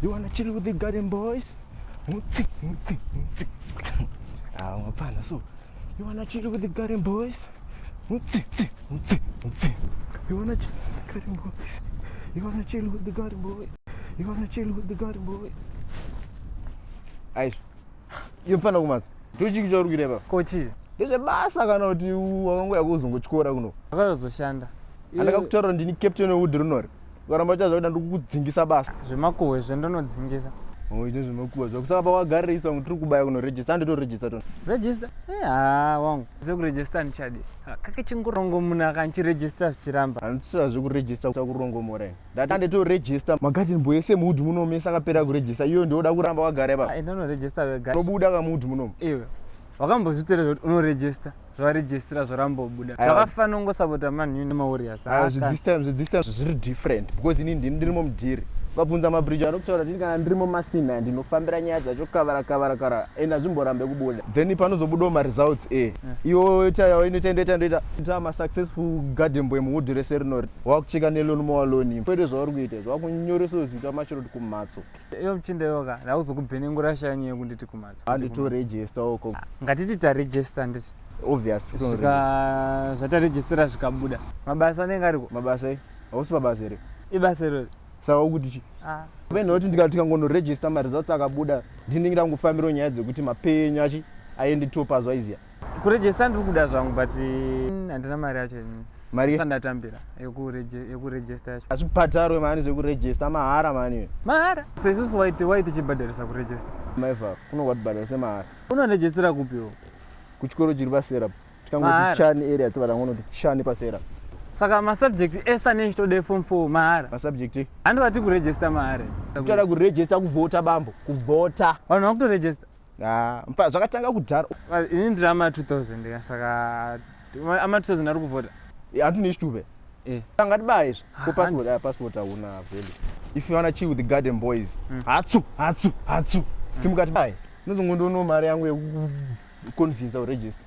You wanna chill with the garden boys? Ah, mapana so. You wanna chill with the garden boys? You wanna chill with the garden boys? You wanna chill with the garden boys? You wanna chill with the garden boys? Aish. You mpana kumatsu. Tuchiki chaurikireva. Kochi. Ndezve basa kana kuti wakangoya kuzongotyora kuno. Akazoshanda. Andakakutaura ndini captain weudronori. Ukaramba uchaziva kuti ndikukudzingisa basa. Zvemakuhwe zvendinodzingisa. Ite zvemakuhwe zvako. Saka pawagarira kuti tiri kubaya kuno register nditoregister tona. Register? Wangu. Zvekuregister ndichadi. Kakachingurongomuna munhu akanchiregister zvichiramba. Handisira zvekuregister kurongomora. Ndatanditoregister magarden boy ese muudhi munomu sakapera kuregister. Iyo ndoda kuramba wagara pa. Ndinoregister wega. Unobuda kamuudhi munomu. Iwe. Wakambozvitira kuti unoregister. Zvaregistera zvarambobuda. Zvakafanira kungosapota Man U nemaWarriors. This time zviri different because inini ndirimo mudhiri. Ukabvunza mabridge anokutaura kuti kana ndirimo masina ndinofambira nyaya dzacho kavara ena zvimborambe kubuda. Then panozobudawo ma-results iwo inoita ma-successful garden boy muudhi rese rinori. Wakucheka neloni mawaloni. Kwete zvauri kuita zvakunyoresawo zita mashoti kumhatso. Iyo mchinda yoga ndauzokubhenengura shanyi yekunditi kumhatso. Handitoregister uko. Ngatiti taregister nditi. Obvious. Zvataregistera zvikabuda. Mabasa anenge ariko. Mabasa hausi mabasa here. Ibasa irori. Saka ukuti chi? Venoti ndikati kangonoregister ma-results akabuda ndinenge ndangofambirawo nyaya dzekuti mapenyu achi aende top azvaiziya. Kuregister ndiri kuda zvangu but handina mari yacho. Mari sandatambira yekuregister yacho. Azvibhadharwe mani zvekuregister mahara mani. Mahara? Seisusu waiti chibhadharisa kuregister. Maiva kunokwatibhadharisa mahara. Unoregistera kupiwo? Kuchikoro chiri pasera. Tikangoti chani area tivarangonoti chani pasera. Saka masubject esa nechitode form 4 mahara. Masubject handivati kuregister mahara. Kutoda kuregister kuvhota bambo. Kuvhota. Vanhu vakutoregister? Zvakatanga kudhara. Ini ndiri ama-2000 saka ama-2000 ari kuvhota. Handine chitupe. Angatibaye izvi. Passport hauna value. If you wanna chill with the garden boys. Hatsu. Simuka tibaye. Ndozongondono mari yangu yekuconvince uregister.